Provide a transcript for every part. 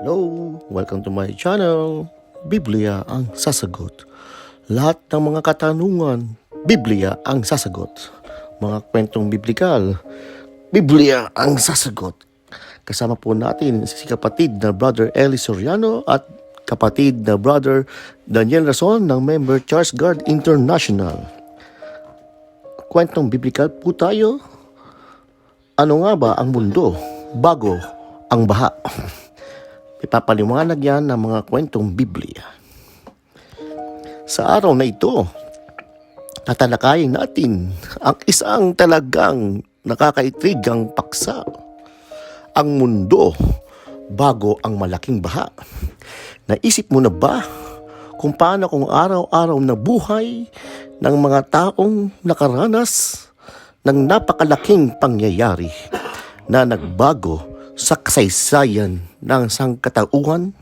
Hello! Welcome to my channel. Biblia ang sasagot. Lahat ng mga katanungan, Biblia ang sasagot. Mga kwentong biblikal, Biblia ang sasagot. Kasama po natin si kapatid na Brother Eli Soriano at kapatid na Brother Daniel Rason ng member Charles Guard International. Kwentong biblikal po tayo. Ano nga ba ang mundo bago ang baha? Ipapaliwanag yan ng mga kwentong Biblia. Sa araw na ito, tatalakayin natin ang isang talagang nakakaitrigang paksa. Ang mundo bago ang malaking baha. Naisip mo na ba kung paano kung araw-araw na buhay ng mga taong nakaranas ng napakalaking pangyayari na nagbago sa kasaysayan ng sangkatauhan?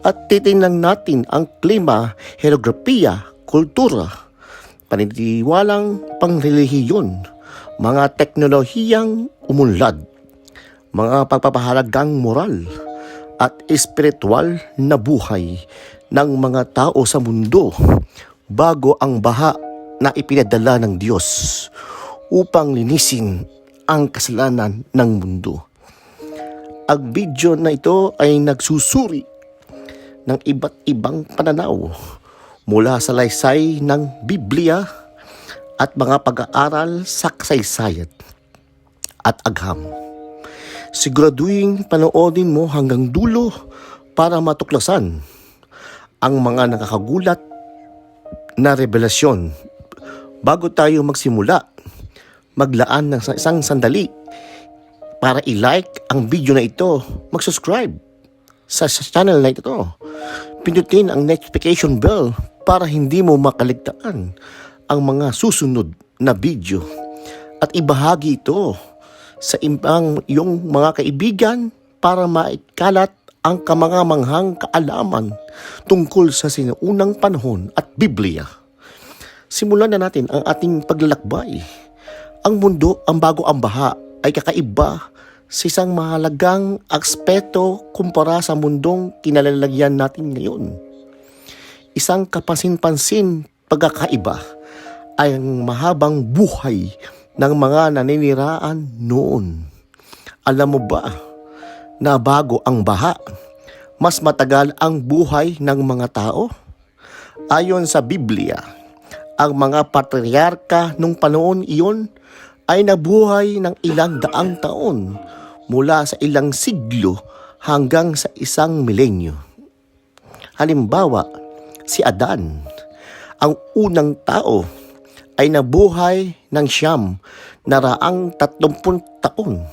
At titingnan natin ang klima, heograpiya, kultura, paniniwalang pangrelihiyon, mga teknolohiyang umunlad, mga pagpapahalagang moral at espiritual na buhay ng mga tao sa mundo bago ang baha na ipinadala ng Diyos upang linisin ang kasalanan ng mundo. Ang video na ito ay nagsusuri ng iba't ibang pananaw mula sa laysay ng Biblia at mga pag-aaral sa kasaysayan at agham. Siguraduhin panoodin mo hanggang dulo para matuklasan ang mga nakakagulat na revelasyon. Bago tayo magsimula, maglaan ng isang sandali para i-like ang video na ito, mag-subscribe sa channel na ito. Pindutin ang notification bell para hindi mo makaligtaan ang mga susunod na video. At ibahagi ito sa iyong mga kaibigan para maikalat ang kamangamanghang kaalaman tungkol sa sinuunang panahon at Biblia. Simulan na natin ang ating paglalakbay. Ang mundo ang bago ang baha ay kakaiba sa isang mahalagang aspeto kumpara sa mundong kinalalagyan natin ngayon. Isang kapansin-pansin pagkakaiba ay ang mahabang buhay ng mga naniniraan noon. Alam mo ba na bago ang baha, mas matagal ang buhay ng mga tao? Ayon sa Biblia, ang mga patriarka nung panahon iyon ay nabuhay ng ilang daang taon mula sa ilang siglo hanggang sa isang milenyo. Halimbawa, si Adan, ang unang tao, ay nabuhay ng 930 taon.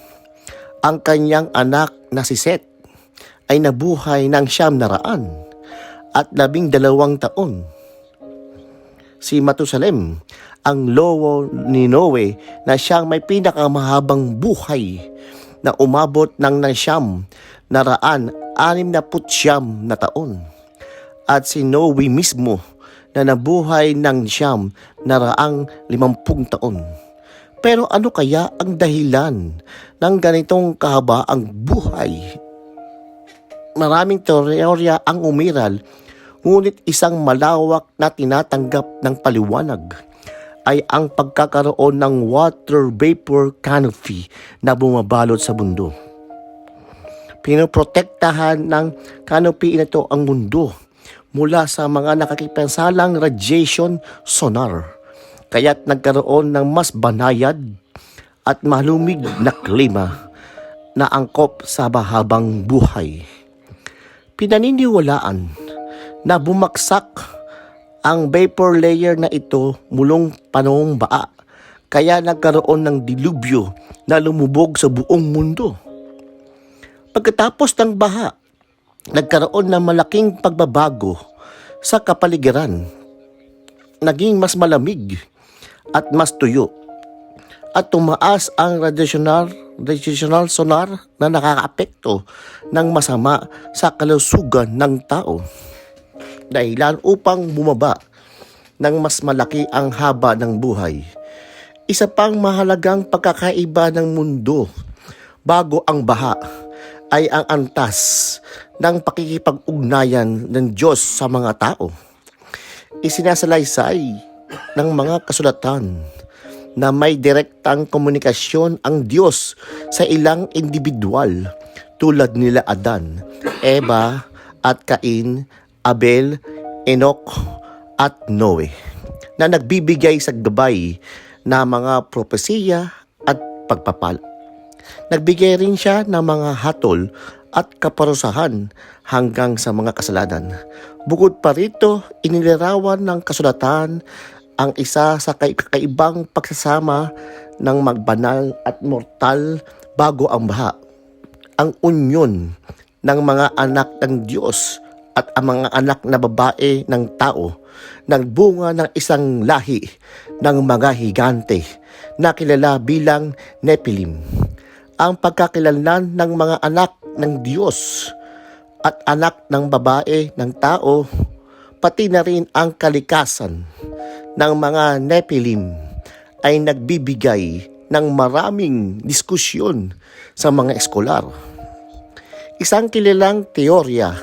Ang kanyang anak na si Seth ay nabuhay ng 900 at 12 taon. Si Matusalem, ang lowo ni Noe na siyang may pinakamahabang buhay na umabot ng 969 na taon. At si Noe mismo na nabuhay ng 950 taon. Pero ano kaya ang dahilan ng ganitong kahabaang buhay? Maraming teorya ang umiral, ngunit isang malawak na tinatanggap ng paliwanag ay ang pagkakaroon ng water vapor canopy na bumabalot sa mundo. Pinoprotektahan ng canopy ito ang mundo mula sa mga nakakipansalang radiation sonar, kaya't nagkaroon ng mas banayad at malumig na klima na angkop sa mahabang buhay. Pinaniniwalaan na bumaksak ang vapor layer na ito mulong panahong baa, kaya nagkaroon ng dilubyo na lumubog sa buong mundo. Pagkatapos ng baha, nagkaroon ng malaking pagbabago sa kapaligiran. Naging mas malamig at mas tuyo. At tumaas ang radiational sonar na nakakaapekto ng masama sa kalusugan ng tao. Dahilan upang bumaba ng mas malaki ang haba ng buhay. Isa pang mahalagang pagkakaiba ng mundo bago ang baha ay ang antas ng pakikipag-ugnayan ng Diyos sa mga tao. Isinasalaysay ng mga kasulatan na may direktang komunikasyon ang Diyos sa ilang individual tulad nila Adan, Eva at Cain, Abel, Enoch at Noe, na nagbibigay sa gabay na mga propesiya at pagpapala. Nagbigay rin siya ng mga hatol at kaparusahan hanggang sa mga kasalanan. Bukod pa rito, inilarawan ng kasulatan ang isa sa kakaibang pagsasama ng magbanal at mortal bago ang baha. Ang unyon ng mga anak ng Diyos at ang mga anak na babae ng tao, nagbunga ng isang lahi ng mga higante na kilala bilang Nephilim. Ang pagkakilanlan ng mga anak ng Diyos at anak ng babae ng tao, pati na rin ang kalikasan ng mga Nephilim ay nagbibigay ng maraming diskusyon sa mga eskolar. Isang kilalang teorya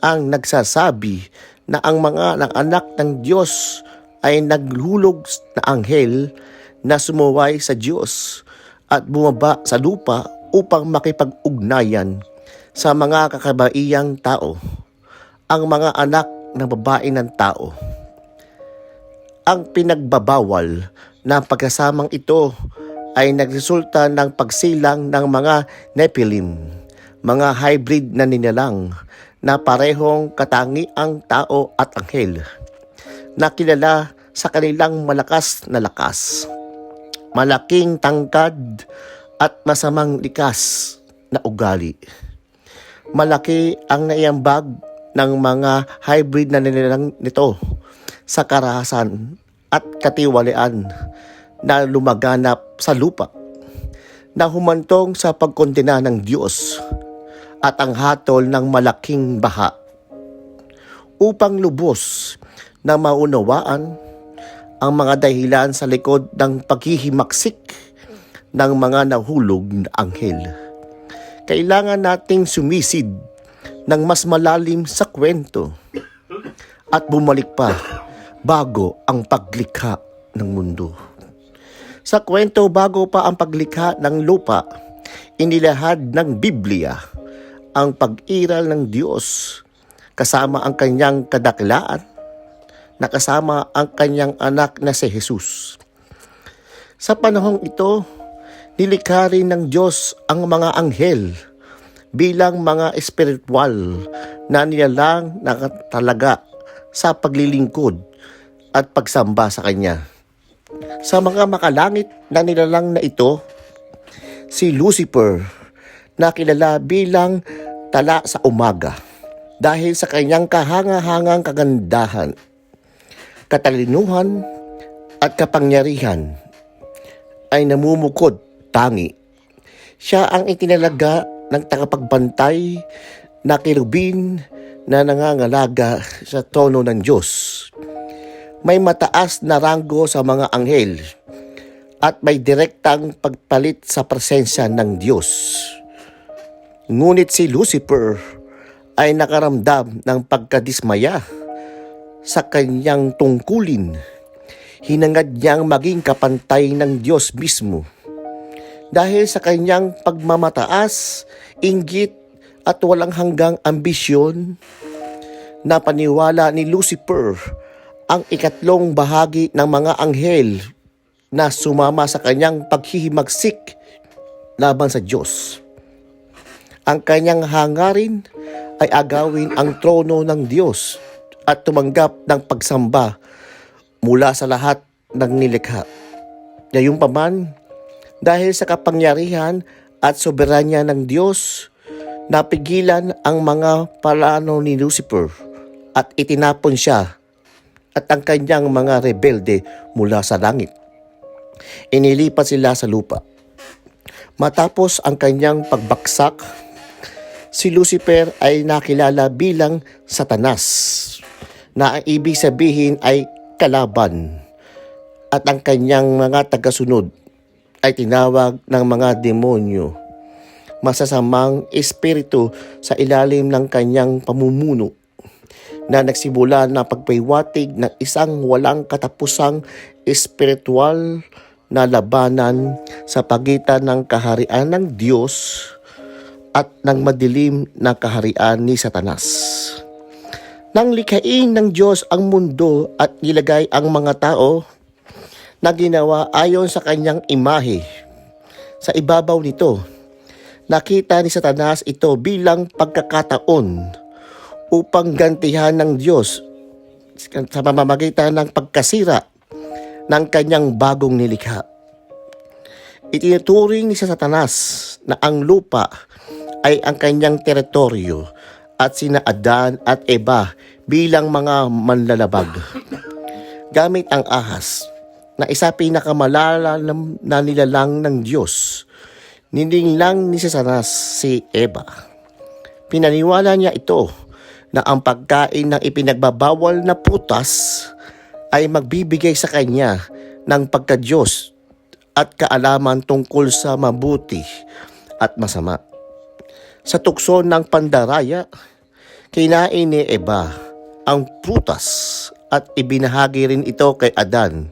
ang nagsasabi na ang mga anak ng Diyos ay naghulog na anghel na sumuway sa Diyos at bumaba sa lupa upang makipag-ugnayan sa mga kakabaihang tao, ang mga anak ng babae ng tao. Ang pinagbabawal na pagkasamang ito ay nagresulta ng pagsilang ng mga Nephilim, mga hybrid na nilalang na parehong katangiang tao at anghel, na kilala sa kanilang malakas na lakas, malaking tangkad at masamang likas na ugali. Malaki ang naiambag ng mga hybrid na nilalang nito sa karahasan at katiwalian na lumaganap sa lupa, na humantong sa pagkondena ng Diyos at ang hatol ng malaking baha, upang lubos na maunawaan ang mga dahilan sa likod ng paghihimaksik ng mga nahulog na anghel. Kailangan nating sumisid ng mas malalim sa kwento at bumalik pa bago ang paglikha ng mundo. Sa kwento bago pa ang paglikha ng lupa, inilahad ng Biblia ang pag-iral ng Diyos kasama ang kanyang kadakilaan, na kasama ang kanyang anak na si Jesus. Sa panahong ito, nilikha rin ng Diyos ang mga anghel bilang mga espiritual na nilalang na talaga sa paglilingkod at pagsamba sa Kanya. Sa mga makalangit na nilalang na ito, si Lucifer, na kilala bilang tala sa umaga dahil sa kanyang kahanga-hangang kagandahan, katalinuhan at kapangyarihan, ay namumukod tangi. Siya ang itinalaga ng tagapagbantay na kerubin na nangangalaga sa trono ng Diyos. May mataas na ranggo sa mga anghel at may direktang pagpalit sa presensya ng Diyos. Ngunit si Lucifer ay nakaramdam ng pagkadismaya sa kanyang tungkulin. Hinangad niyang maging kapantay ng Diyos mismo. Dahil sa kanyang pagmamataas, inggit at walang hanggang ambisyon, na paniwala ni Lucifer ang ikatlong bahagi ng mga anghel na sumama sa kanyang paghihimagsik laban sa Diyos. Ang kanyang hangarin ay agawin ang trono ng Diyos at tumanggap ng pagsamba mula sa lahat ng nilikha. Gayunpaman, dahil sa kapangyarihan at soberanya ng Diyos, napigilan ang mga plano ni Lucifer at itinapon siya at ang kanyang mga rebelde mula sa langit. Inilipat sila sa lupa. Matapos ang kanyang pagbaksak, si Lucifer ay nakilala bilang Satanas, na ang ibig sabihin ay kalaban, at ang kanyang mga tagasunod ay tinawag ng mga demonyo. masasamang espiritu sa ilalim ng kanyang pamumuno na nagsimula na pagpaywatig ng isang walang katapusang espiritual na labanan sa pagitan ng kaharian ng Diyos at ng madilim na kaharian ni Satanas. Nang likhain ng Diyos ang mundo at nilagay ang mga tao na ginawa ayon sa kanyang imahe sa ibabaw nito, nakita ni Satanas ito bilang pagkakataon upang gantihan ng Diyos sa pamamagitan ng pagkasira ng kanyang bagong nilikha. Itinuturing ni Satanas na ang lupa ay ang kanyang teritoryo at sina Adan at Eva bilang mga manlalabag. Gamit ang ahas na isa pinakamalalam na nilalang ng Diyos, nilinlang ni Satanas si Eva. Pinaniwala niya ito na ang pagkain ng ipinagbabawal na prutas ay magbibigay sa kanya ng pagka-Diyos at kaalaman tungkol sa mabuti at masama. Sa tukso ng pandaraya, kinain ni Eva ang prutas at ibinahagi rin ito kay Adan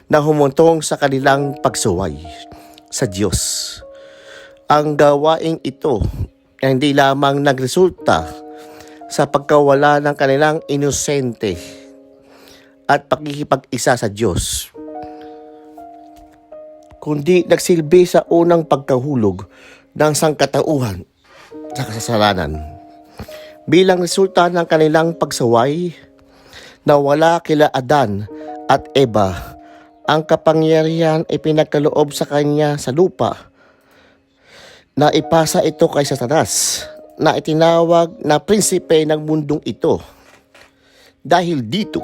na humuntong sa kanilang pagsuway sa Diyos. Ang gawaing ito ay hindi lamang nagresulta sa pagkawala ng kanilang inosente at pakikipag-isa sa Diyos, kundi nagsilbi sa unang pagkahulog ng sangkatauhan sa kasalanan. Bilang resulta ng kanilang pagsaway, nawala kila Adan at Eva ang kapangyarihan ipinagkaloob sa kanya sa lupa na ipasa ito kay Satanas na itinawag na prinsipe ng mundong ito. Dahil dito,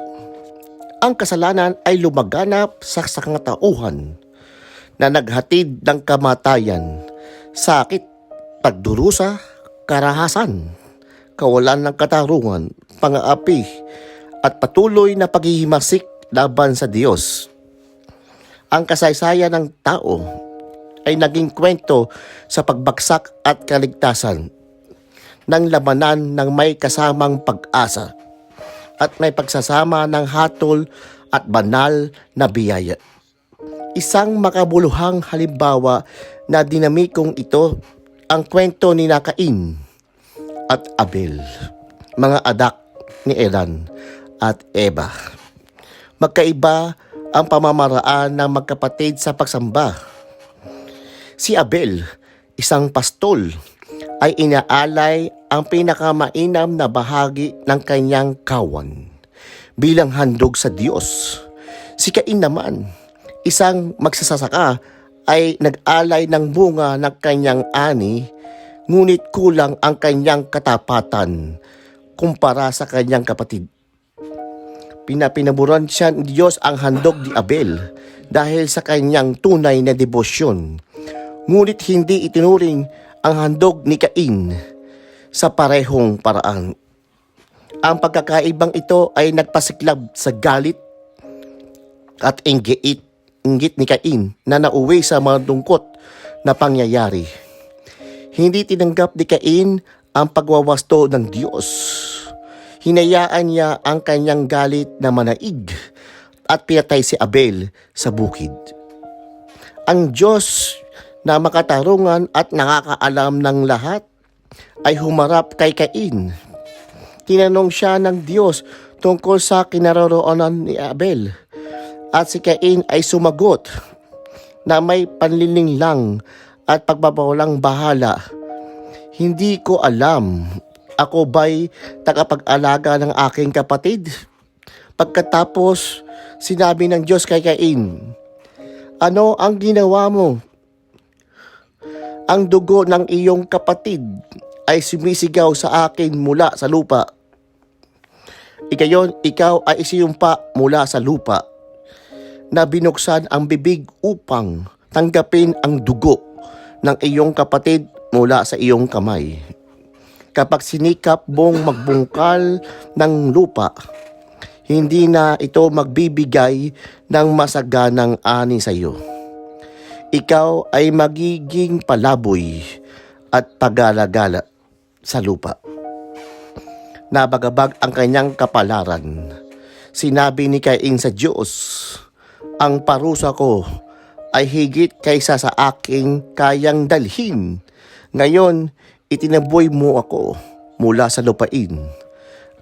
ang kasalanan ay lumaganap sa sangkatauhan na naghatid ng kamatayan, sakit, pagdurusa, karahasan, kawalan ng katarungan, pang-aapi, at patuloy na paghihimasik laban sa Diyos. Ang kasaysayan ng tao ay naging kwento sa pagbagsak at kaligtasan ng labanan ng may kasamang pag-asa at may pagsasama ng hatol at banal na biyaya. Isang makabuluhang halimbawa na dinamikong ito ang kwento ni Cain at Abel, mga anak ni Adan at Eva. Magkaiba ang pamamaraan ng magkapatid sa pagsamba. Si Abel, isang pastol, ay inaalay ang pinakamainam na bahagi ng kanyang kawan bilang handog sa Diyos. Si Cain naman, isang magsasasaka, ay nag-alay ng bunga ng kanyang ani, ngunit kulang ang kanyang katapatan kumpara sa kanyang kapatid. Pinapinaburan siya ng Diyos ang handog ni Abel dahil sa kanyang tunay na debosyon, ngunit hindi itinuring ang handog ni Cain sa parehong paraan. Ang pagkakaibang ito ay nagpasiklab sa galit at inggit ni Cain na nauwi sa malungkot na pangyayari. Hindi tinanggap ni Cain ang pagwawasto ng Diyos. Hinayaan niya ang kanyang galit na manaig at pinatay si Abel sa bukid. Ang Diyos na makatarungan at nakakaalam ng lahat ay humarap kay Cain. Tinanong siya ng Diyos tungkol sa kinaroroonan ni Abel. At si Cain ay sumagot na may panlilinlang at pagbabawalang bahala. Hindi ko alam, ako ba'y tagapag-alaga ng aking kapatid? Pagkatapos, sinabi ng Diyos kay Cain, ano ang ginawa mo? Ang dugo ng iyong kapatid ay sumisigaw sa akin mula sa lupa. Ikayon, ikaw ay isiyumpa mula sa lupa na binuksan ang bibig upang tanggapin ang dugo ng iyong kapatid mula sa iyong kamay. Kapag sinikap mong magbungkal ng lupa, hindi na ito magbibigay ng masaganang ani sa iyo. Ikaw ay magiging palaboy at paggalagala sa lupa. Nabagabag ang kanyang kapalaran. Sinabi ni Cain sa Diyos, ang parusa ko ay higit kaysa sa aking kayang dalhin. Ngayon, itinaboy mo ako mula sa lupain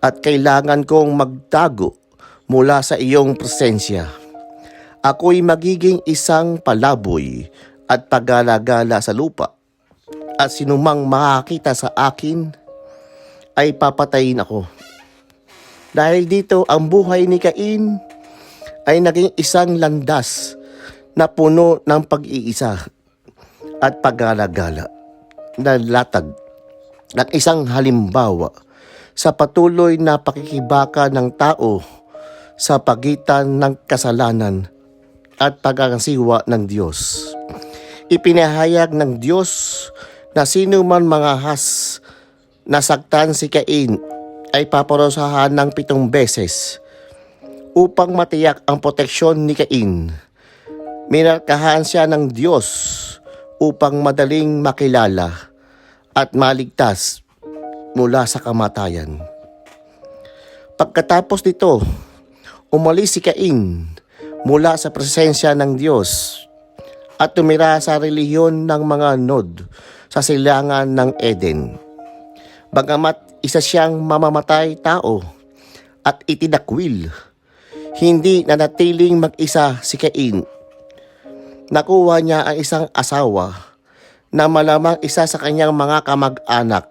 at kailangan kong magtago mula sa iyong presensya. Ako'y magiging isang palaboy at paggalagala sa lupa at sinumang makakita sa akin ay papatayin ako. Dahil dito, ang buhay ni Cain ay naging isang landas na puno ng pag-iisa at paggalagala na latag at isang halimbawa sa patuloy na pakikibaka ng tao sa pagitan ng kasalanan at pagkakasiwa ng Diyos. Ipinahayag ng Diyos na sino man mangahas nasaktan si Cain ay paparusahan ng 7 beses upang matiyak ang proteksyon ni Cain. Minarkahan siya ng Diyos upang madaling makilala at maligtas mula sa kamatayan. Pagkatapos nito, umalis si Cain mula sa presensya ng Diyos at tumira sa relihiyon ng mga Nod sa silangan ng Eden. Bagamat isa siyang mamamatay tao at itinakwil, hindi nanatiling mag-isa si Cain. Nakuha niya ang isang asawa na malamang isa sa kanyang mga kamag-anak.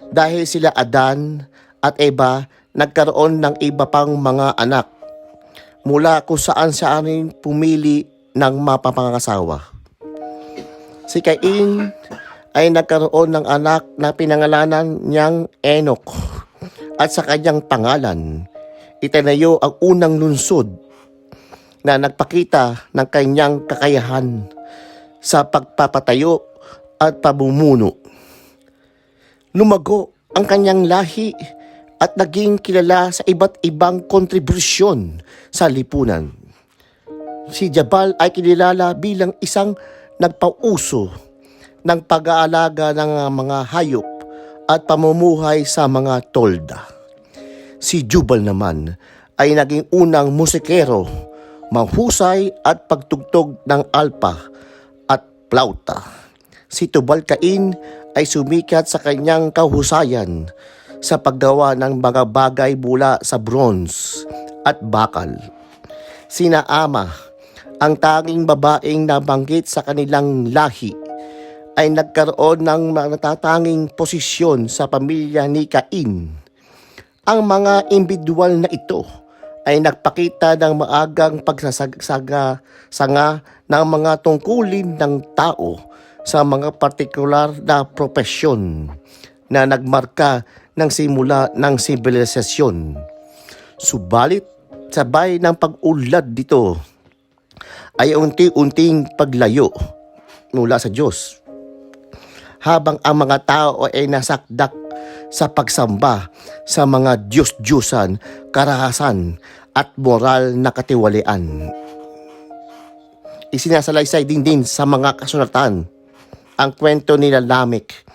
Dahil sila Adan at Eva nagkaroon ng iba pang mga anak mula kung saan siya rin pumili ng mapapangasawa. Si Cain ay nagkaroon ng anak na pinangalanan niyang Enoch at sa kanyang pangalan itinayo ang unang lungsod na nagpakita ng kanyang kakayahan sa pagpapatayo at pamumuno. Lumago ang kanyang lahi at naging kilala sa iba't ibang kontribusyon sa lipunan. Si Jabal ay kilala bilang isang nagpauso ng pag-aalaga ng mga hayop at pamumuhay sa mga tolda. Si Jubal naman ay naging unang musikero, mahusay at pagtugtog ng alpa at plauta. Si Tubal-Cain ay sumikat sa kanyang kahusayan sa paggawa ng mga bagay mula sa bronze at bakal. Si Naama, ang tanging babaeng nabanggit sa kanilang lahi, ay nagkaroon ng natatanging posisyon sa pamilya ni Cain. Ang mga individual na ito ay nagpakita ng maagang pagsasanga ng mga tungkulin ng tao sa mga partikular na propesyon na nagmarka ng simula ng sibilisasyon. Subalit, sabay ng pag-ulad dito ay unti-unting paglayo mula sa Diyos, habang ang mga tao ay nasakdak sa pagsamba sa mga Diyos-Diyusan, karahasan at moral na katiwalian. Isinasalaysay din sa mga kasulatan ang kwento ni Lamek,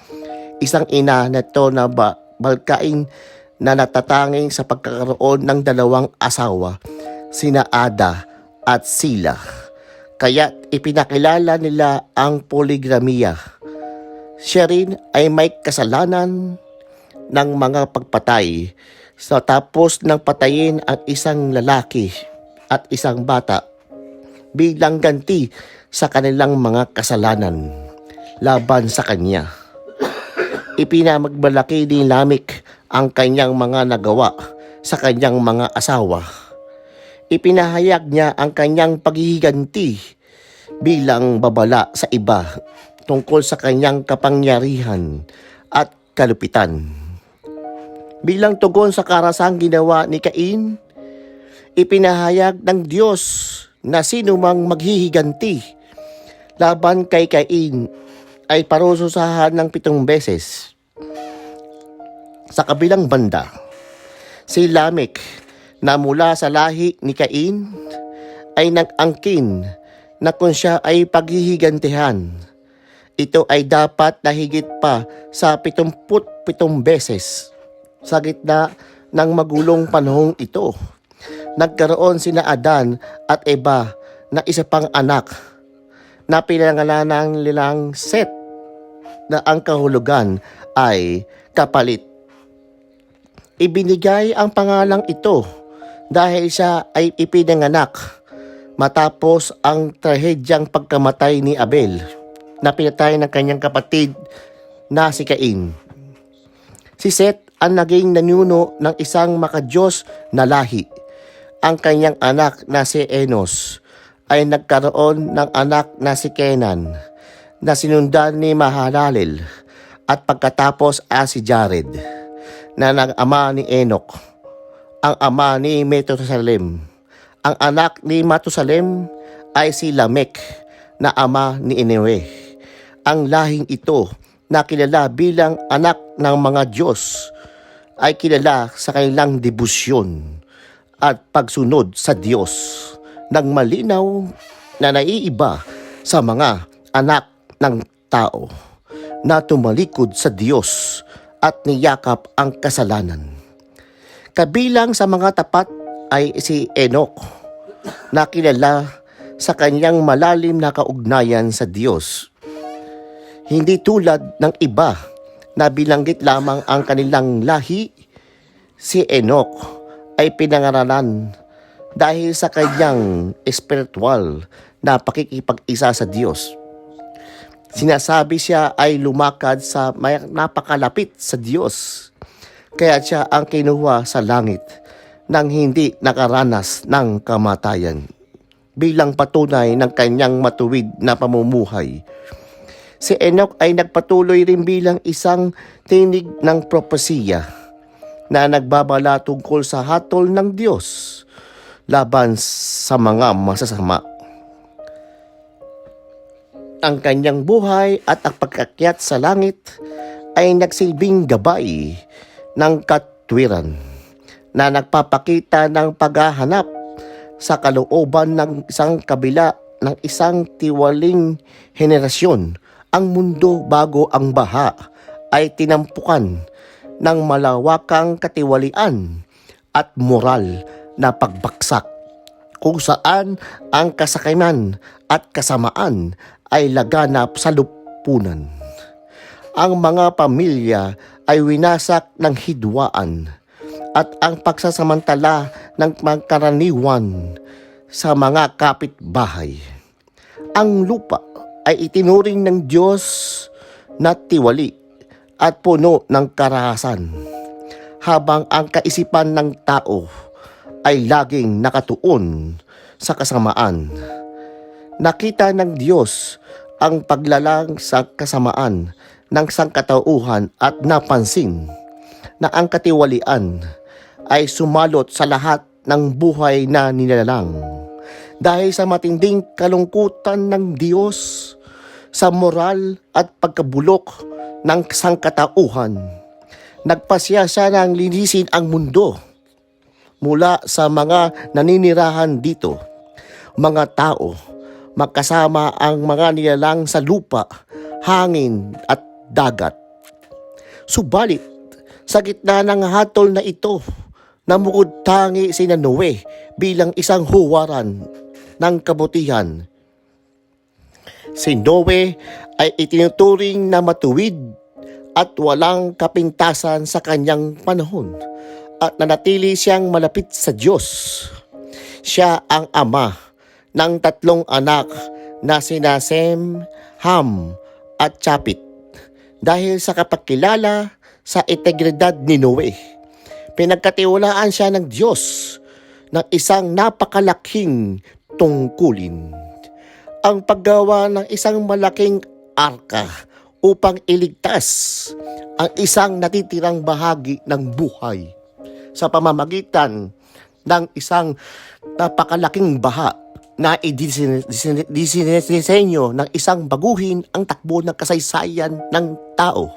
isang ina neto na balkain na natatanging sa pagkakaroon ng 2 asawa, sina Ada at Sila. Kaya't ipinakilala nila ang poligramiya. Siya rin ay may kasalanan ng mga pagpatay sa tapos ng patayin ang isang lalaki at isang bata bilang ganti sa kanilang mga kasalanan laban sa kanya. Ipinamagmalaki ni Lamek ang kanyang mga nagawa sa kanyang mga asawa. Ipinahayag niya ang kanyang paghihiganti bilang babala sa iba tungkol sa kanyang kapangyarihan at kalupitan. Bilang tugon sa karasang ginawa ni Cain, ipinahayag ng Diyos na sino mang maghihiganti laban kay Cain ay parususahan ng 7 beses. Sa kabilang banda, si Lamek na mula sa lahi ni Cain ay nag-angkin na kung siya ay paghihigantihan, Ito ay dapat na higit pa sa 77 beses sa gitna ng magulong panahong ito. Nagkaroon sina Adan at Eva na isa pang anak na pinangalanan nilang Set, na ang kahulugan ay kapalit. Ibinigay ang pangalang ito dahil siya ay ipinanganak matapos ang trahedyang pagkamatay ni Abel na pinatay ng kanyang kapatid na si Cain. Si Set ang naging nanuno ng isang makadiyos na lahi. Ang kanyang anak na si Enos ay nagkaroon ng anak na si Kenan na sinundan ni Mahalalel, at pagkatapos si Jared na nag-ama ni Enoch, ang ama ni Metusalem. Ang anak ni Matusalem ay si Lamech na ama ni Enoe. Ang lahing ito na kilala bilang anak ng mga Diyos ay kilala sa kanilang debosyon at pagsunod sa Diyos ng malinaw na naiiba sa mga anak ng tao na tumalikod sa Diyos at niyakap ang kasalanan. Kabilang sa mga tapat ay si Enoch na kilala sa kanyang malalim na kaugnayan sa Diyos. Hindi tulad ng iba na bilanggit lamang ang kanilang lahi, si Enoch ay pinangaralan dahil sa kanyang espiritual na pakikipag-isa sa Diyos. Sinasabi siya ay lumakad sa napakalapit sa Diyos, kaya siya ang kinuha sa langit nang hindi nakaranas ng kamatayan bilang patunay ng kanyang matuwid na pamumuhay. Si Enoch ay nagpatuloy rin bilang isang tinig ng propesiya na nagbabala tungkol sa hatol ng Diyos laban sa mga masasama. Ang kanyang buhay at ang pagkakyat sa langit ay nagsilbing gabay ng katwiran na nagpapakita ng paghahanap sa kalooban ng isang kabila ng isang tiwaling henerasyon. Ang mundo bago ang baha ay tinampukan ng malawakang katiwalian at moral na pagbaksak, kung saan ang kasakiman at kasamaan ay laganap sa lipunan. Ang mga pamilya ay winasak ng hidwaan at ang pagsasamantala ng magkaraniwan sa mga kapitbahay. Ang lupa ay itinuring ng Diyos na tiwali at puno ng karahasan, habang ang kaisipan ng tao ay laging nakatuon sa kasamaan. Nakita ng Diyos ang paglalang sa kasamaan ng sangkatauhan at napansin na ang katiwalian ay sumalot sa lahat ng buhay na nilalang. Dahil sa matinding kalungkutan ng Diyos sa moral at pagkabulok ng sangkatauhan, nagpasya siya ng linisin ang mundo mula sa mga naninirahan dito, mga tao, magkasama ang mga nilalang sa lupa, hangin at dagat. Subalit, sa gitna ng hatol na ito, namukod tangi si Noe bilang isang huwaran ng kabutihan. Si Noe ay itinuturing na matuwid at walang kapintasan sa kanyang panahon, at nanatili siyang malapit sa Diyos. Siya ang ama ng 3 anak na sina Sem, Ham at Chapit. Dahil sa kapagkilala sa integridad ni Noe, pinagkatiwalaan siya ng Diyos ng isang napakalaking tungkulin, ang paggawa ng isang malaking arka upang iligtas ang isang natitirang bahagi ng buhay sa pamamagitan ng isang napakalaking baha na disenyo ng isang baguhin ang takbo ng kasaysayan ng tao.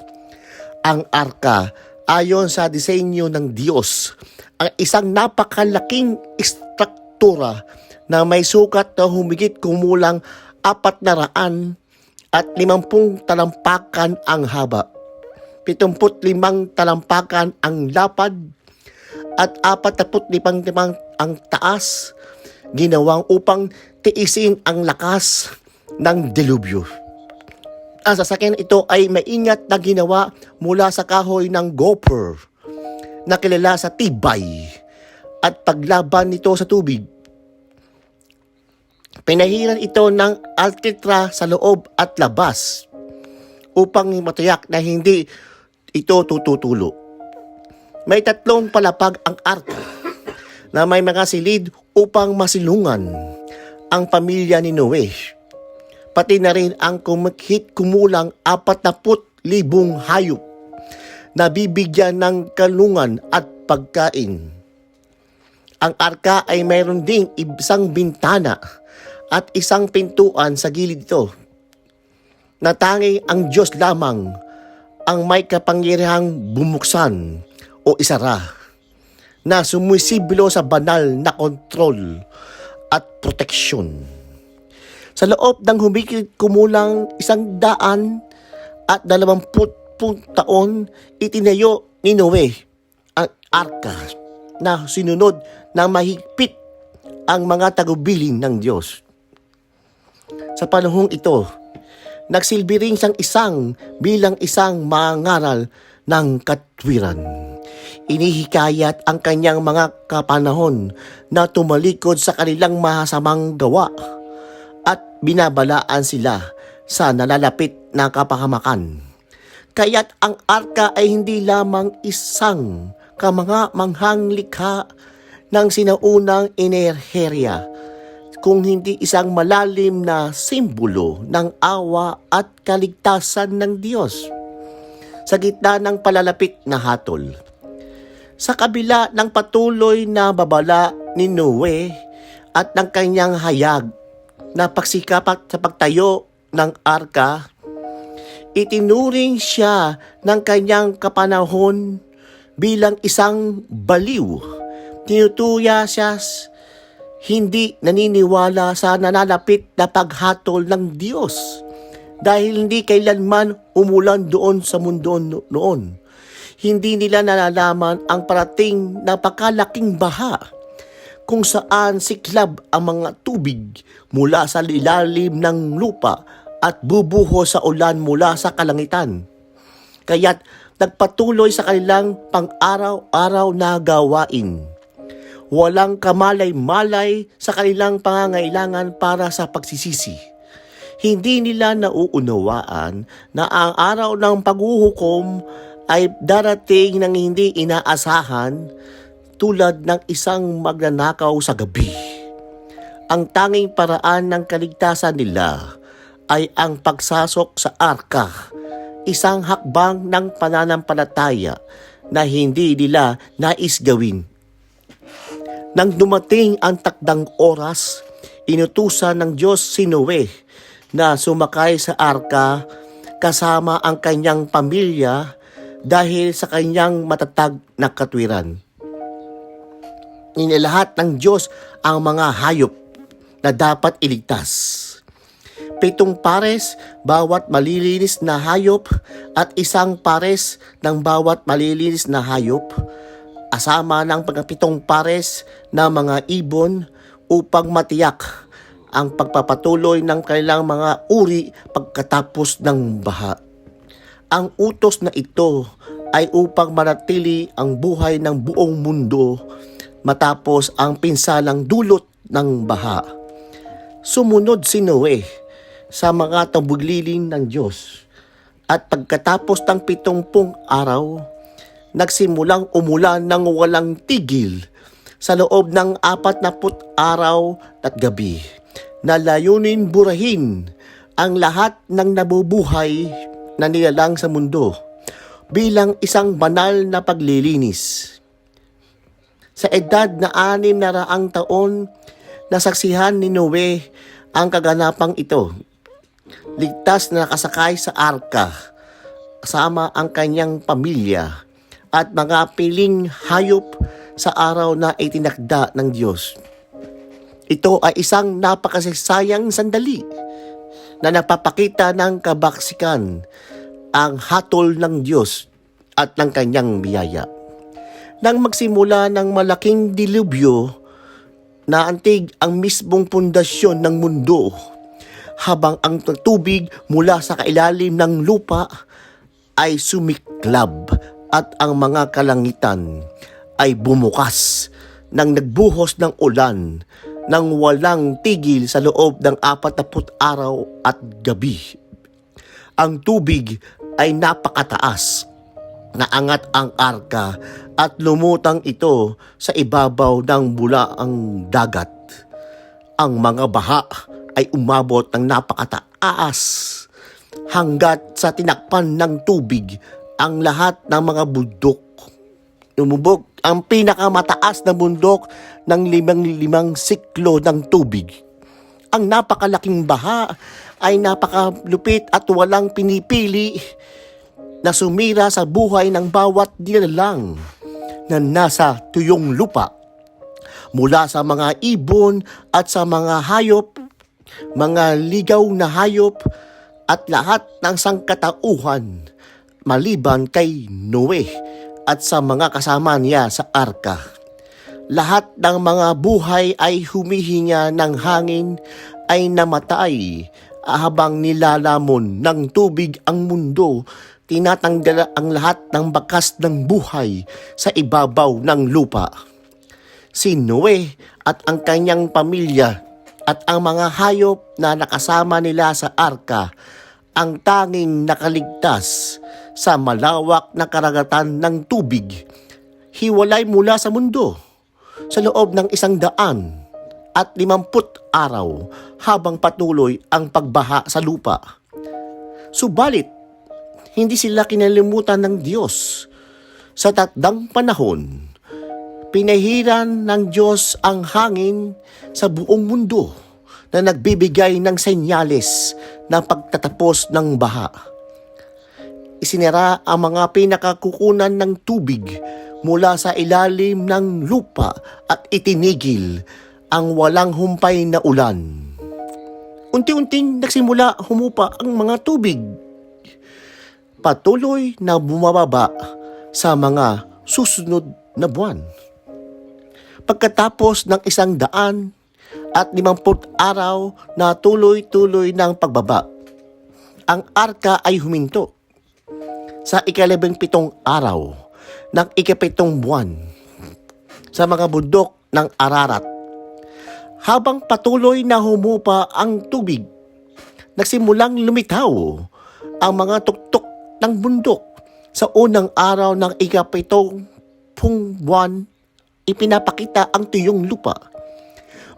Ang arka, ayon sa disenyo ng Diyos, ang isang napakalaking istruktura na may sukat na humigit kumulang 400 at 50 talampakan ang haba, 75 talampakan ang lapad, at 45 ang taas, ginawang upang tiisin ang lakas ng delubyo. Ang sasakyan ito ay maingat na ginawa mula sa kahoy ng gopher na kilala sa tibay at paglaban nito sa tubig. Pinahiran ito ng alkitra sa loob at labas upang matiyak na hindi ito tututulo. May 3 palapag ang arka na may mga silid upang masilungan ang pamilya ni Noe. Pati na rin ang kumulang 40,000 hayop na bibigyan ng kalungan at pagkain. Ang arka ay mayroon ding isang bintana at isang pintuan sa gilid ito, na tanging ang Diyos lamang ang may kapangyarihang bumuksan o isara, na sumisiblo sa banal na kontrol at proteksyon. Sa loob ng humigit kumulang 120 taon, itinayo ni Noe ang arka na sinunod ng mahigpit ang mga tagubilin ng Diyos. Sa panahong ito, nagsilbi rin siyang bilang isang mangaral ng katwiran. Inihikayat ang kanyang mga kapanahon na tumalikod sa kanilang masamang gawa at binabalaan sila sa nalalapit na kapahamakan. Kaya't ang arka ay hindi lamang isang kamanghang likha ng sinaunang enerhiya, kung hindi isang malalim na simbolo ng awa at kaligtasan ng Diyos sa gitna ng palalapit na hatol. Sa kabila ng patuloy na babala ni Noe at ng kanyang hayag na pagsikap sa pagtayo ng arka, itinuring siya ng kanyang kapanahon bilang isang baliw. Tinutuya siya hindi naniniwala sa nanalapit na paghatol ng Diyos dahil hindi kailanman umulan doon sa mundo noon. Hindi nila nalalaman ang parating napakalaking baha kung saan siklab ang mga tubig mula sa ilalim ng lupa at bubuho sa ulan mula sa kalangitan. Kaya't nagpatuloy sa kanilang pang-araw-araw na gawain. Walang kamalay-malay sa kanilang pangangailangan para sa pagsisisi. Hindi nila nauunawaan na ang araw ng paghuhukom ay darating ng hindi inaasahan, tulad ng isang magnanakaw sa gabi. Ang tanging paraan ng kaligtasan nila ay ang pagsasok sa arka, isang hakbang ng pananampalataya na hindi nila nais gawin. Nang dumating ang takdang oras, inutusan ng Diyos si Noe na sumakay sa arka kasama ang kanyang pamilya dahil sa kanyang matatag na katwiran. Inilahat ng Diyos ang mga hayop na dapat iligtas. 7 pares bawat malilinis na hayop at 1 pares ng bawat malilinis na hayop, asama ng 7 pares na mga ibon upang matiyak ang pagpapatuloy ng kanilang mga uri pagkatapos ng baha. Ang utos na ito ay upang manatili ang buhay ng buong mundo matapos ang pinsalang dulot ng baha. Sumunod si Noe sa mga tabuglilin ng Diyos, at pagkatapos ng 70 araw, nagsimulang umulan ng walang tigil sa loob ng 40 araw at gabi, na layunin burahin ang lahat ng nabubuhay na nilalang sa mundo bilang isang banal na paglilinis. Sa edad na 600 taon, nasaksihan ni Noe ang kaganapang ito. Ligtas na nakasakay sa arka, kasama ang kanyang pamilya at mga piling hayop sa araw na itinakda ng Diyos. Ito ay isang napakasayang sandali na nagpapakita ng kabaksikan ang hatol ng Diyos at ng kanyang biyaya. Nang magsimula ng malaking dilubyo, naantig ang mismong pundasyon ng mundo, habang ang tubig mula sa kailalim ng lupa ay sumiklab at ang mga kalangitan ay bumukas nang nagbuhos ng ulan nang walang tigil sa loob ng 40 araw at gabi. Ang tubig ay napakataas. Naangat ang arka at lumutang ito sa ibabaw ng bulaang dagat. Ang mga baha ay umabot ng napakataas hanggat sa tinakpan ng tubig ang lahat ng mga bundok. Umubog ang pinakamataas na bundok ng 5 siklo ng tubig. Ang napakalaking baha ay napakalupit at walang pinipili na sumira sa buhay ng bawat nilalang na nasa tuyong lupa. Mula sa mga ibon at sa mga hayop, mga ligaw na hayop at lahat ng sangkatauhan maliban kay Noe at sa mga kasama niya sa arka. Lahat ng mga buhay ay humihinga ng hangin ay namatay habang nilalamon ng tubig ang mundo. Tinatanggal ang lahat ng bakas ng buhay sa ibabaw ng lupa. Si Noe at ang kanyang pamilya at ang mga hayop na nakasama nila sa arka ang tanging nakaligtas sa malawak na karagatan ng tubig, hiwalay mula sa mundo sa loob ng 150 araw habang patuloy ang pagbaha sa lupa. Subalit, hindi sila kinalimutan ng Diyos. Sa takdang panahon, pinahiran ng Diyos ang hangin sa buong mundo na nagbibigay ng senyales ng pagtatapos ng baha. Isinara ang mga pinakakukunan ng tubig mula sa ilalim ng lupa at itinigil ang walang humpay na ulan. Unti-unting nagsimula humupa ang mga tubig. Patuloy na bumababa sa mga susunod na buwan. Pagkatapos ng 150 araw na tuloy-tuloy ng pagbaba, ang arka ay huminto. Sa 17 araw ng 17 buwan sa mga bundok ng Ararat. Habang patuloy na humupa ang tubig, nagsimulang lumitaw ang mga tuktok ng bundok. Sa unang araw ng 17 buwan, ipinapakita ang tuyong lupa.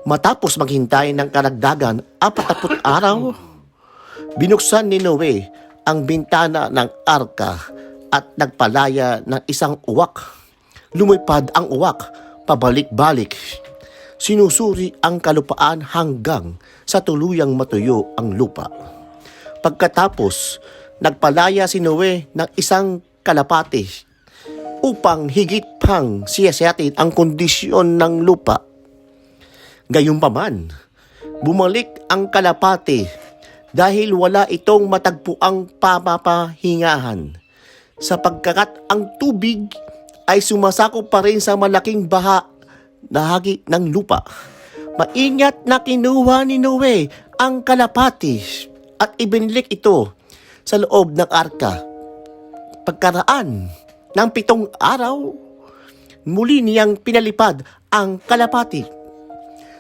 Matapos maghintay ng karagdagan 40 araw, binuksan ni Noe ang bintana ng arka at nagpalaya ng isang uwak. Lumipad ang uwak pabalik-balik. Sinusuri ang kalupaan hanggang sa tuluyang matuyo ang lupa. Pagkatapos, nagpalaya si Noe ng isang kalapati upang higit pang siyasatin ang kondisyon ng lupa. Gayunpaman, bumalik ang kalapati dahil wala itong matagpuang pamapahingahan, sapagkat ang tubig ay sumasakop pa rin sa malaking baha na hagi ng lupa. Maingat na kinuha ni Noe ang kalapati at ibinalik ito sa loob ng arka. Pagkaraan ng 7 araw, muli niyang pinalipad ang kalapati.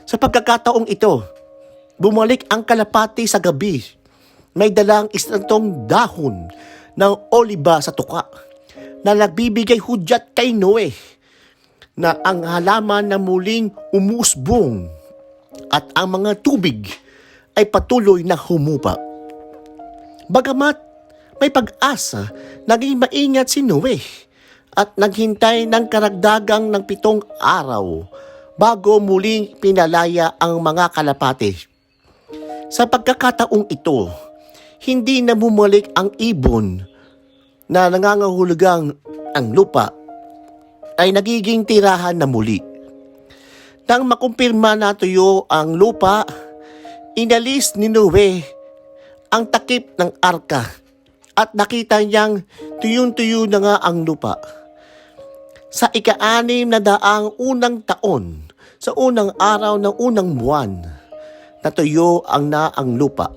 Sa pagkakataong ito, bumalik ang kalapati sa gabi. May dalang isang dahon ng oliba sa tuka na nagbibigay hudyat kay Noe na ang halaman na muling umusbong at ang mga tubig ay patuloy na humupa. Bagamat may pag-asa, naging maingat si Noe at naghintay ng karagdagang ng 7 araw bago muling pinalaya ang mga kalapati. Sa pagkakataong ito, hindi na bumalik ang ibon na nangangahulugang ang lupa ay nagiging tirahan na muli. Nang makumpirma na tuyo ang lupa, inalis ni Noe ang takip ng arka at nakita niyang tuyong-tuyo na nga ang lupa. Sa ika-6 na daang unang taon, sa unang araw ng unang buwan, natuyo ang lupa.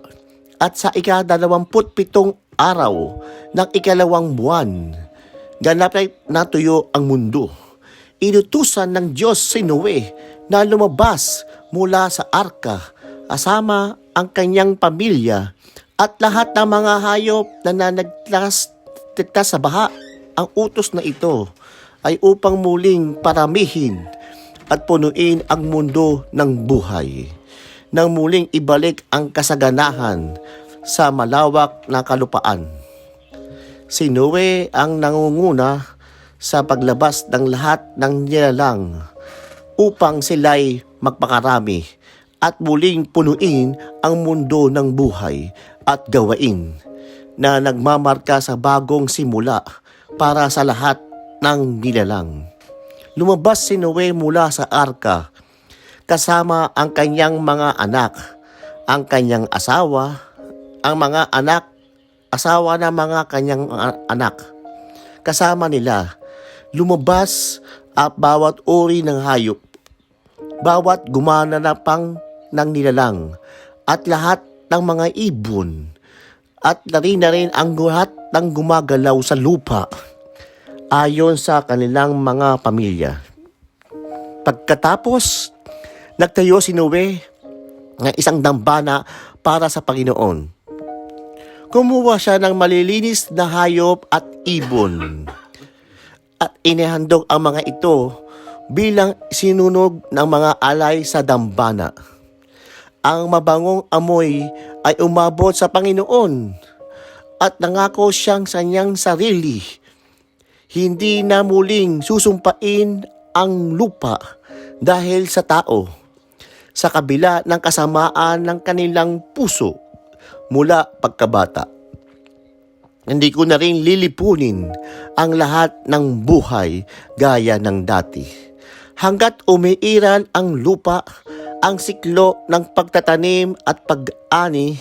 At sa ika-27 araw ng ikalawang buwan, ganap ay natuyo ang mundo. Inutusan ng Diyos si Noe na lumabas mula sa arka kasama ang kanyang pamilya at lahat ng mga hayop na nagtas sa baha. Ang utos na ito ay upang muling paramihin at punuin ang mundo ng buhay, nang muling ibalik ang kasaganahan sa malawak na kalupaan. Si Noe ang nangunguna sa paglabas ng lahat ng nilalang upang sila'y magpakarami at muling punuin ang mundo ng buhay at gawain na nagmamarka sa bagong simula para sa lahat ng nilalang. Lumabas si Noe mula sa arka kasama ang kanyang mga anak, ang kanyang asawa, ang mga asawa ng mga kanyang anak. Kasama nila, lumabas at bawat uri ng hayop, bawat gumanapang ng nilalang, at lahat ng mga ibon, at na rin ang lahat ng gumagalaw sa lupa, ayon sa kanilang mga pamilya. Pagkatapos, nagtayo si Noe ng isang dambana para sa Panginoon. Kumuha siya ng malilinis na hayop at ibon at inihandog ang mga ito bilang sinunog ng mga alay sa dambana. Ang mabangong amoy ay umabot sa Panginoon at nangako siyang sa kanyang sarili, hindi na muling susumpain ang lupa dahil sa tao, sa kabila ng kasamaan ng kanilang puso mula pagkabata. Hindi ko na rin lilipunin ang lahat ng buhay gaya ng dati. Hanggat umiiral ang lupa, ang siklo ng pagtatanim at pag-ani,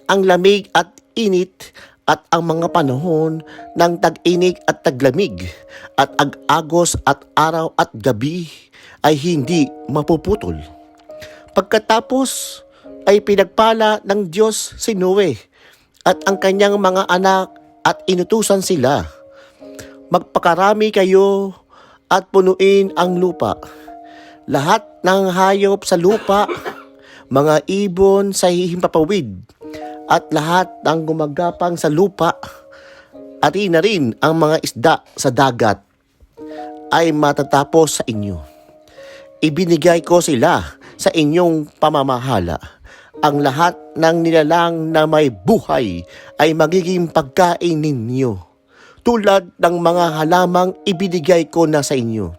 ang lamig at init at ang mga panahon ng tag-init at taglamig at ag-agos at araw at gabi ay hindi mapuputol. Pagkatapos ay pinagpala ng Diyos si Noe at ang kanyang mga anak at inutusan sila, magpakarami kayo at punuin ang lupa. Lahat ng hayop sa lupa, mga ibon sa hihimpapawid, at lahat ng gumagapang sa lupa, at na rin ang mga isda sa dagat, ay matatapos sa inyo. Ibinigay ko sila sa inyong pamamahala. Ang lahat ng nilalang na may buhay ay magiging pagkain ninyo, tulad ng mga halamang ibinigay ko na sa inyo.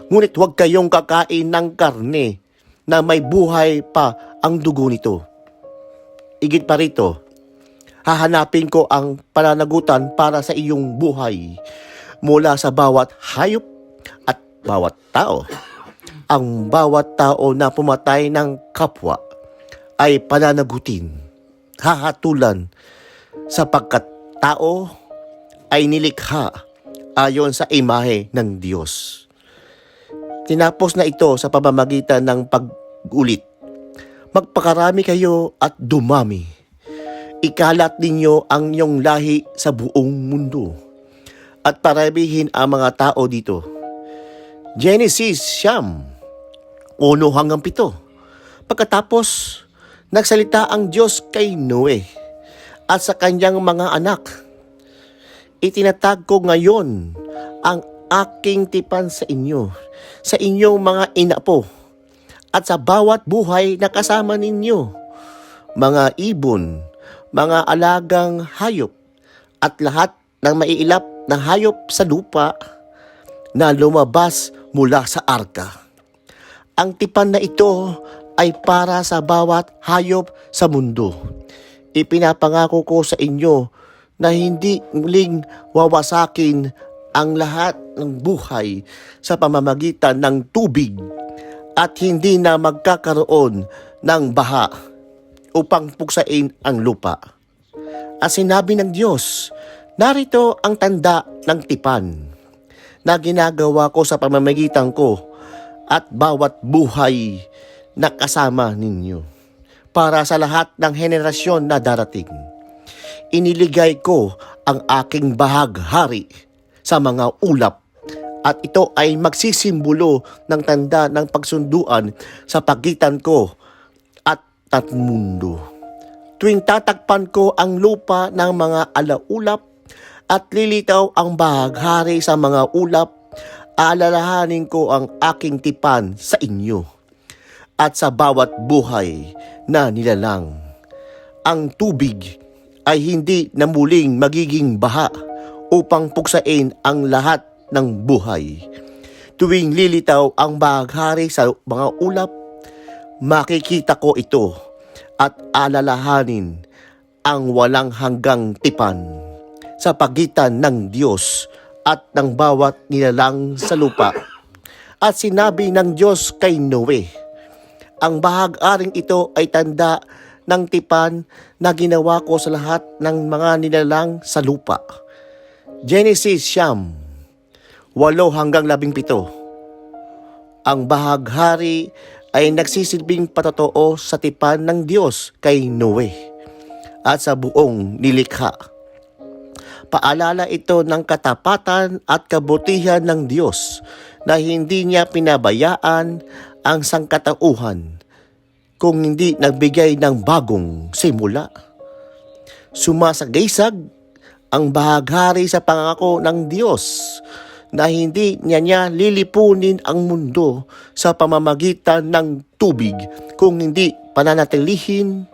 Ngunit huwag kayong kakain ng karne na may buhay pa ang dugo nito. Igit pa rito, hahanapin ko ang pananagutan para sa iyong buhay mula sa bawat hayop at bawat tao. Ang bawat tao na pumatay ng kapwa ay pananagutin, hahatulan, sapagkat tao ay nilikha ayon sa imahe ng Diyos. Tinapos na ito sa pamamagitan ng pag-ulit. Magpakarami kayo at dumami. Ikalat ninyo ang inyong lahi sa buong mundo at paramihin ang mga tao dito. Genesis 1:1-7. Pagkatapos, nagsalita ang Diyos kay Noe at sa kanyang mga anak. Itinatag ko ngayon ang aking tipan sa inyo, sa inyong mga inapo, at sa bawat buhay na kasama ninyo, mga ibon, mga alagang hayop, at lahat ng maiilap na hayop sa lupa na lumabas mula sa arka. Ang tipan na ito ay para sa bawat hayop sa mundo. Ipinapangako ko sa inyo na hindi muling wawasakin ang lahat ng buhay sa pamamagitan ng tubig at hindi na magkakaroon ng baha upang puksain ang lupa. At sinabi ng Diyos, narito ang tanda ng tipan na ginagawa ko sa pamamagitan ko at bawat buhay na kasama ninyo para sa lahat ng henerasyon na darating. Iniligay ko ang aking bahaghari sa mga ulap at ito ay magsisimbolo ng tanda ng pagsunduan sa pagitan ko at mundo. Tuwing tatakpan ko ang lupa ng mga alaulap at lilitaw ang bahaghari sa mga ulap, alalahanin ko ang aking tipan sa inyo at sa bawat buhay na nilalang. Ang tubig ay hindi na muling magiging baha upang puksain ang lahat ng buhay. Tuwing lilitaw ang bahaghari sa mga ulap, makikita ko ito at alalahanin ang walang hanggang tipan sa pagitan ng Diyos at ng bawat nilalang sa lupa. At sinabi ng Diyos kay Noe, ang bahag-aring ito ay tanda ng tipan na ginawa ko sa lahat ng mga nilalang sa lupa. Genesis 8:8-17. Ang bahaghari ay nagsisilbing patotoo sa tipan ng Diyos kay Noe at sa buong nilikha. Paalala ito ng katapatan at kabutihan ng Diyos na hindi niya pinabayaan ang sangkatauhan kung hindi nagbigay ng bagong simula. Sumasagisag ang bahaghari sa pangako ng Diyos na hindi niya lilipunin ang mundo sa pamamagitan ng tubig kung hindi pananatilihin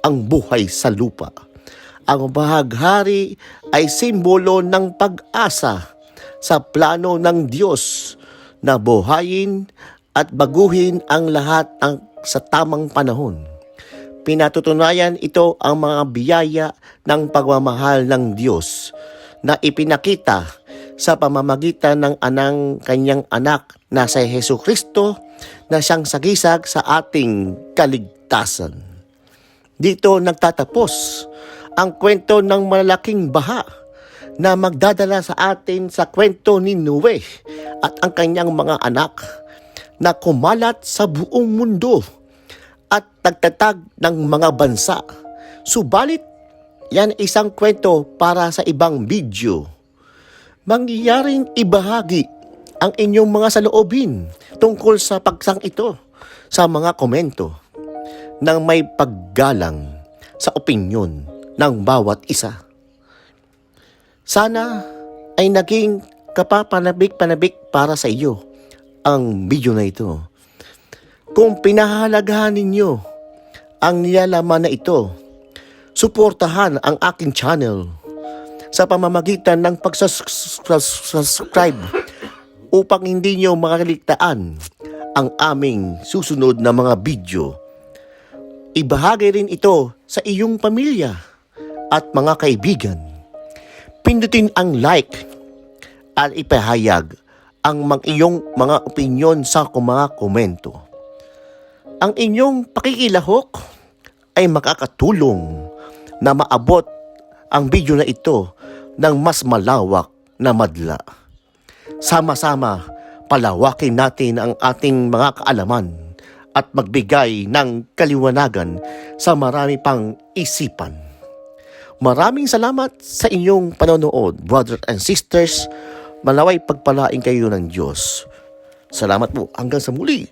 ang buhay sa lupa. Ang bahaghari ay simbolo ng pag-asa sa plano ng Diyos na buhayin at baguhin ang lahat sa tamang panahon. Pinatutunayan ito ang mga biyaya ng pagmamahal ng Diyos na ipinakita sa pamamagitan ng kanyang anak na si Jesucristo na siyang sagisag sa ating kaligtasan. Dito nagtatapos ang kwento ng malalaking baha na magdadala sa atin sa kwento ni Noe at ang kanyang mga anak na kumalat sa buong mundo at nagtatag ng mga bansa. Subalit, yan isang kwento para sa ibang video. Mangyayaring ibahagi ang inyong mga saloobin tungkol sa pagsang ito sa mga komento nang may paggalang sa opinyon ng bawat isa. Sana ay naging kapapanabik-panabik para sa iyo ang video na ito. Kung pinahalagahan ninyo ang nilalaman na ito, suportahan ang aking channel sa pamamagitan ng pag-subscribe upang hindi nyo makaligtaan ang aming susunod na mga video. Ibahagi rin ito sa iyong pamilya at mga kaibigan. Pindutin ang like at ipahayag ang iyong mga opinyon sa mga komento. Ang inyong pakikilahok ay makakatulong na maabot ang video na ito ng mas malawak na madla. Sama-sama, palawakin natin ang ating mga kaalaman at magbigay ng kaliwanagan sa marami pang isipan. Maraming salamat sa inyong panonood, brothers and sisters. Malaway pagpalain kayo ng Diyos. Salamat po. Hanggang sa muli.